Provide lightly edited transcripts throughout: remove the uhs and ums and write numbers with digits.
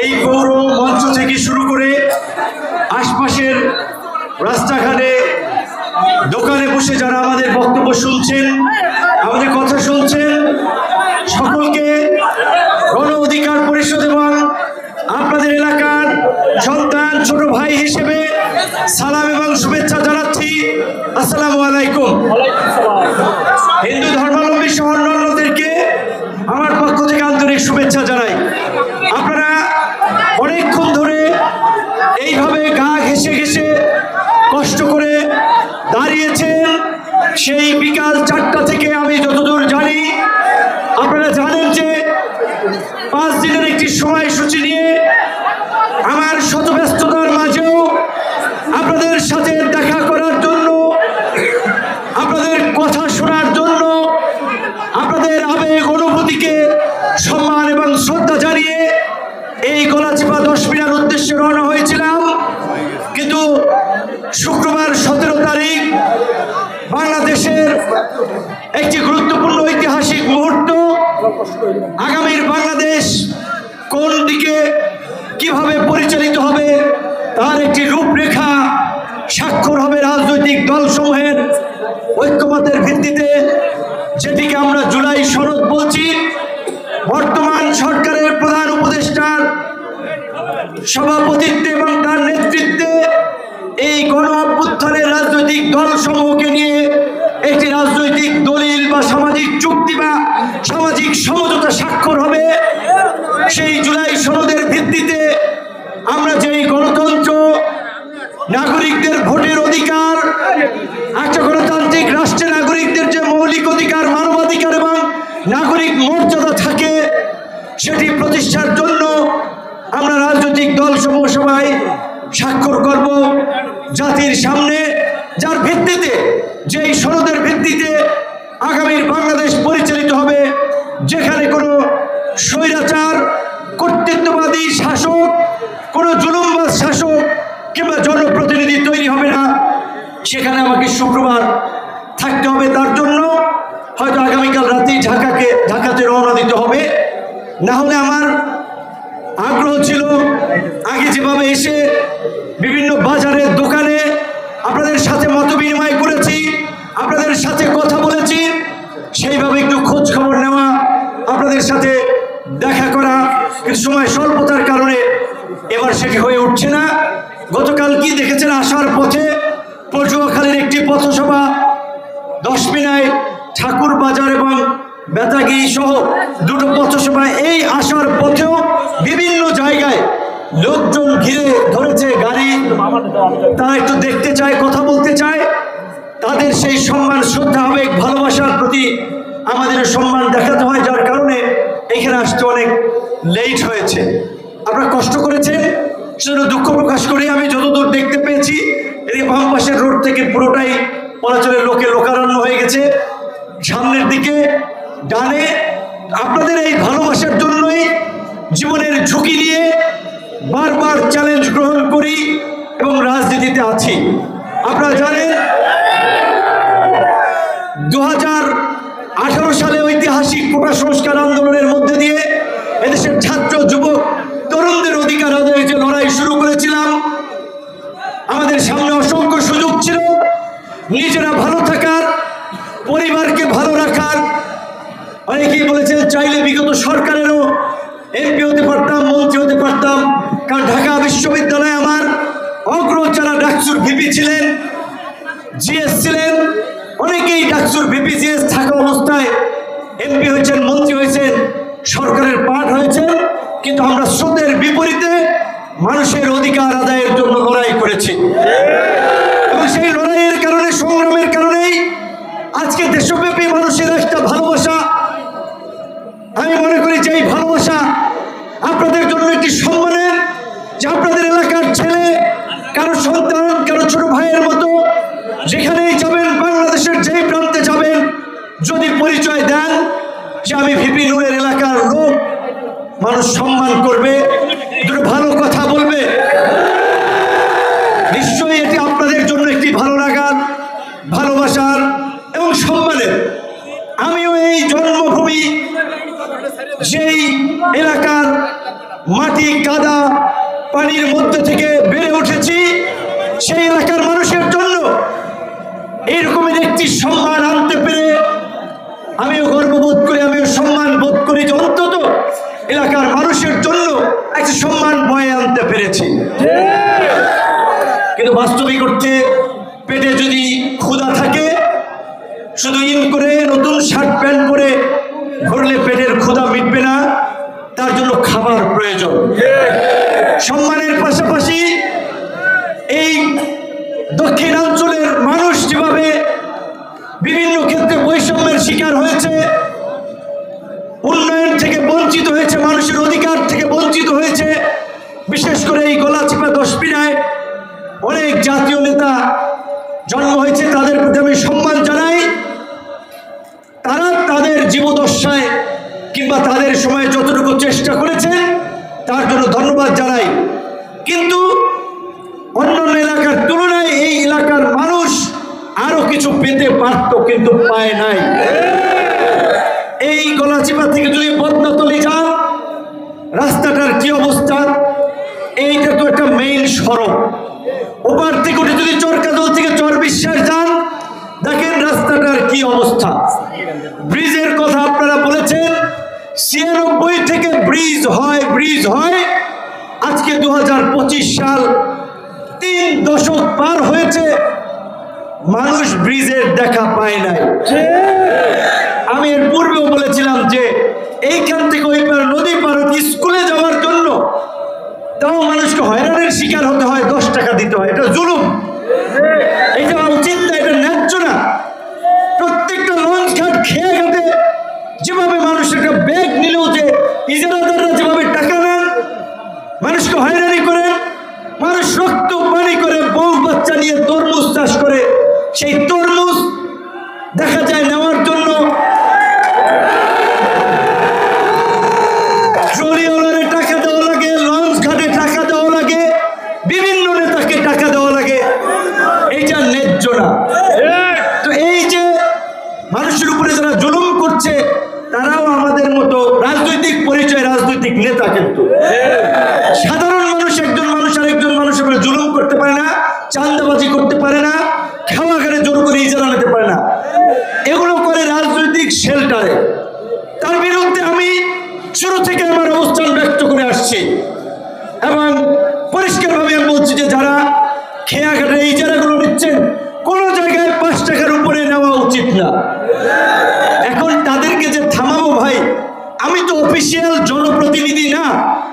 এই পৌর মঞ্চ থেকে শুরু করে আশপাশের রাস্তাঘাটে দোকানে বসে যারা আমাদের বক্তব্য শুনছেন, আমাদের কথা শুনছেন, সকলকে গণ অধিকার পরিষদ এবং আপনাদের এলাকার সন্তান ছোট ভাই হিসেবে সালাম এবং শুভেচ্ছা জানাচ্ছি। আসসালামু আলাইকুম। হিন্দু ধর্মাবলম্বী সহ অন্যান্যদেরকে আমার পক্ষ থেকে আন্তরিক শুভেচ্ছা জানাই। আপনারা অনেকক্ষণ ধরে এইভাবে গা ঘেঁষে ঘেঁষে কষ্ট করে দাঁড়িয়েছেন। সেই বিকাল 4টা থেকে আমি যতদূর জানি, আপনারা জানেন যে 5 দিনের একটি সময়সূচি নিয়ে আমার শত ব্যস্ততার মাঝেও আপনাদের সাথে দেখা করার জন্য, আপনাদের কথা শোনার জন্য, আপনাদের আবেগ অনুভূতিকে সম্মান এবং শ্রদ্ধা জানিয়ে এই গলাচিপা 10 মিনার উদ্দেশ্যে রওনা হয়েছিলাম। কিন্তু শুক্রবার 17 তারিখ বাংলাদেশের একটি গুরুত্বপূর্ণ ঐতিহাসিক মুহূর্ত, আগামীর বাংলাদেশ কোন দিকে কিভাবে পরিচালিত হবে তার একটি রূপরেখা স্বাক্ষর হবে রাজনৈতিক দলসমূহের ঐক্যমতের ভিত্তিতে, যেটিকে আমরা জুলাই সনদ বলছি। বর্তমান সরকারের প্রধান উপদেষ্টার সভাপতিত্বে এবং তার নেতৃত্বে এই গণ অভ্যুত্থানের রাজনৈতিক দলসমূহকে নিয়ে একটি রাজনৈতিক দলিল বা সামাজিক চুক্তি বা সামাজিক সমঝোতা স্বাক্ষর হবে। সেই জুলাই সনদের ভিত্তিতে আমরা যেই গণতন্ত্র, নাগরিকদের ভোটের অধিকার, একটা গণতান্ত্রিক রাষ্ট্রে নাগরিকদের যে মৌলিক অধিকার, মানবাধিকার এবং নাগরিক মর্যাদা থাকে, সেটি প্রতিষ্ঠার জন্য আমরা রাজনৈতিক দলসমূহ সবাই স্বাক্ষর করব জাতির সামনে, যার ভিত্তিতে, যেই সনদের ভিত্তিতে আগামীর বাংলাদেশ পরিচালিত হবে, যেখানে কোনো স্বৈরাচার, কর্তৃত্ববাদী শাসক, কোনো জুলুমবাজ শাসক কিংবা জনপ্রতিনিধি তৈরি হবে না। সেখানে আমাকে শুক্রবার থাকতে হবে। তার জন্য হয়তো আগামীকাল রাতেই ঢাকাতে রওনা দিতে হবে। না হলে আমার আগ্রহ ছিল আগে যেভাবে এসে বিভিন্ন বাজারের দোকানে আপনাদের সাথে মত বিনিময় করেছি, আপনাদের সাথে কথা বলেছি, সেইভাবে একটু খোঁজ খবর নেওয়া, আপনাদের সাথে দেখা করা, কিন্তু সময় স্বল্পতার কারণে এবার সেটি হয়ে উঠছে না। গতকাল কি দেখেছেন, আসার পথে পটুয়াখালীর একটি পথসভা, 10 মিনায় ঠাকুর বাজার এবং বেতাগিরি সহ 2টো পথসভা, এই আসার পথেও বিভিন্ন জায়গায় লোকজন ঘিরে ধরেছে গাড়ি, তারা একটু দেখতে চায়, কথা বলতে চায়। তাদের সেই সম্মান, শ্রদ্ধা, আবেগ, ভালোবাসার প্রতি আমাদের সম্মান দেখাতে হয়, যার কারণে এখানে আসতে অনেক লেট হয়েছে। আপনারা কষ্ট করেছেন, সেজন্য দুঃখ প্রকাশ করি। আমি যতদূর দেখতে পেয়েছি, এই বাম পাশের রোড থেকে পুরোটাই চলাচলের লোকে লোকারণ্য হয়ে গেছে। সামনের দিকে ডানে আপনাদের এই ভালোবাসার জন্যই জীবনের ঝুঁকি নিয়ে বারবার চ্যালেঞ্জ গ্রহণ করি এবং রাজনীতিতে আছি। আপনারা জানেন 2018 সালে ঐতিহাসিক কোটা সংস্কার আন্দোলনের মধ্যে দিয়ে এদেশের ছাত্র, যুবক, তরুণদের অধিকার আদায়ের যে লড়াই শুরু করেছিলাম। আমাদের সামনে অসংখ্য সুযোগ ছিল নিজেরা ভালো থাকার, পরিবারকে ভালো রাখার। অনেকেই বলেছেন চাইলে বিগত সরকারেরও এমপি হতে পারতাম, মন্ত্রী হতে পারতাম, কারণ ঢাকা বিশ্ববিদ্যালয়ে আমার অগ্রজ যারা ডাকসুর ভিপি ছিলেন, জিএস ছিলেন, অনেকেই ডাকসুর ভিপি জিএস থাকা অবস্থায় এমপি হয়েছেন, মন্ত্রী হয়েছেন, সরকারের পার্ট হয়েছেন। কিন্তু আমরা স্রোতের বিপরীতে মানুষের অধিকার আদায়ের জন্য লড়াই করেছি এবং সেই লড়াইয়ের কারণে, সংগ্রামের কারণেই আজকে দেশব্যাপী মানুষের একটা ভালোবাসা। আমি মনে করি যে এই ভালোবাসা আপনাদের জন্য একটি সম্মানের, যে আপনাদের এলাকার ছেলে, কারো সন্তান, কারো ছোট ভাইয়ের মতো যেখানেই যাবেন, বাংলাদেশের যেই প্রান্তে যাবেন, যদি পরিচয় দেন যে আমি ভিপি নূরের এলাকার লোক, মানুষ সম্মান করবে, দুটো ভালো কথা বলবে। নিশ্চয়ই এটি আপনাদের জন্য একটি ভালো লাগার, ভালোবাসার এবং সম্মানের। আমিও এই জন্মভূমি, যেই এলাকার মাটি কাদা পানির মধ্যে থেকে বেড়ে উঠেছি, সেই এলাকার মানুষের জন্য এরকমের একটি সম্মান আনতে পেরে আমিও গর্ববোধ করি, আমিও সম্মান বোধ করি যে অন্তত এলাকার মানুষের জন্য একটা সম্মান বয়ে আনতে পেরেছি। কিন্তু বাস্তবিক অর্থে পেটে যদি ক্ষুধা থাকে, শুধু ইন করে নতুন শার্ট প্যান্ট পরে ঘুরলে পেটের ক্ষুধা মিটবে না, তার জন্য খাবার প্রয়োজন। সম্মানের পাশাপাশি এই দক্ষিণাঞ্চলের মানুষ যেভাবে বিভিন্ন ক্ষেত্রে বৈষম্যের শিকার হয়েছে, উন্নয়ন থেকে বঞ্চিত হয়েছে, মানুষের অধিকার থেকে বঞ্চিত হয়েছে, বিশেষ করে এই গলাচিপা দশপিনায় অনেক জাতীয় নেতা জন্ম হয়েছে, তাদের প্রতি আমি সম্মান জানাই। তারা তাদের জীবদশায় কিংবা তাদের সময়ে যতটুকু চেষ্টা করেছেন তার জন্য ধন্যবাদ জানাই। কিন্তু অন্যান্য এলাকার তুলনায় এই এলাকার মানুষ আরো কিছু পেতে পারত, কিন্তু পায় নাই। এই গলাচিপা থেকে যদি বদনাতলি যান, রাস্তাটার কি অবস্থা? এইটা তো একটা মেইন সড়ক। ওপার থেকে উঠে যদি চরকাদল থেকে চরবিশ্বাস যান, দেখেন রাস্তাটার কি অবস্থা। ব্রিজের কথা আপনারা বলেছেন, 96 থেকে ব্রিজ হয়। আজকে 2025 সাল, 3 দশক পার হয়েছে, মানুষ ব্রিজের দেখা পায় নাই। আমি এর পূর্বেও বলেছিলাম যে এইখান থেকে ওই পার নদী পার স্কুলে যাওয়ার জন্য তাও মানুষকে হয়রানির শিকার হতে হয়, 10 টাকা দিতে হয়। এটা জুলুম, এটা উচিত না, এটা ন্যায্য না। প্রত্যেকটা লঞ্চ ঘাট খেয়ে ঘাটে যেভাবে মানুষ একটা ব্যাগ নিলেও যে ইজারাদাররা যেভাবে টাকা নেন, মানুষকে হয়রানি করেন, মানুষ রক্ত পানি করে বউ বাচ্চা নিয়ে তরমুজ চাষ করে, সেই তরমুজ দেখা যায় নেওয়ার জন্য ট্রলিওয়ালারে টাকা দেওয়া লাগে, লঞ্চ ঘাটে টাকা দেওয়া লাগে, বিভিন্ন নেতাকে টাকা দেওয়া লাগে। এইটা ন্যায্য না। তো এই যে মানুষের উপরে যারা জুলুম করছে, তারাও আমাদের মতো রাজনৈতিক পরিচয়, রাজনৈতিক নেতা। কিন্তু সাধারণ মানুষ, একজন মানুষ আরেকজন মানুষের উপরে জুলুম করতে পারে না, চাঁদাবাজি করতে পারে না, খাওয়া ঘরে জোর করে ইজারা নিতে পারে না। এগুলো করে রাজনৈতিক শেল্টারে। তার বিরুদ্ধে আমি শুরু থেকে আমার অবস্থান ব্যক্ত করে আসছি এবং পরিষ্কারভাবে আমি বলছি যে যারা খেয়া ঘাটে ইজারাগুলো নিচ্ছেন, কোনো জায়গায় 5 টাকার উপরে নেওয়া উচিত না। এখন তাদেরকে যে থামাবো, ভাই আমি তো অফিসিয়াল জনপ্রতিনিধি না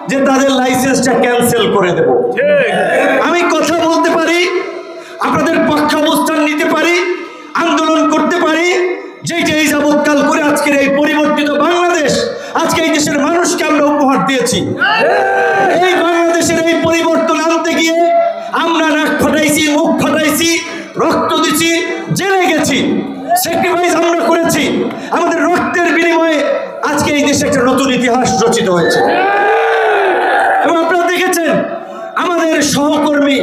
যে তাদের লাইসেন্সটা ক্যান্সেল করে দেব। আমি কথা বলতে পারি, আপনাদের পক্ষাবস্থান নিতে পারি, আন্দোলন করতে পারি, যেটা এই যাবৎকাল করে আজকের এই পরিবর্তিত বাংলাদেশ, আজকে এই দেশের মানুষকে আমরা উপহার দিয়েছি। এই বাংলাদেশের এই পরিবর্তন আনতে গিয়ে আমরা নাক ফাটাইছি, মুখ ফাটাইছি, রক্ত দিছি, জেলে গেছি, স্যাক্রিফাইস আমরা করেছি। আমাদের রক্তের বিনিময়ে আজকে এই দেশে একটা নতুন ইতিহাস রচিত হয়েছে। এবং আপনারা দেখেছেন আমাদের সহকর্মী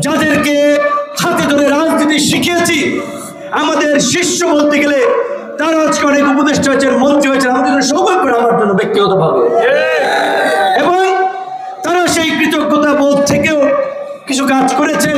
যাদেরকে হাতে ধরে রাজনীতি শিখিয়েছি, আমাদের শিষ্য বলতে গেলে তারা আজকে অনেক উপদেষ্টা হয়েছেন, মন্ত্রী হয়েছেন, আমাদের সৌভাগ্য আমার জন্য ব্যক্তিগতভাবে। এবং তারা সেই কৃতজ্ঞতা বোধ থেকেও কিছু কাজ করেছেন।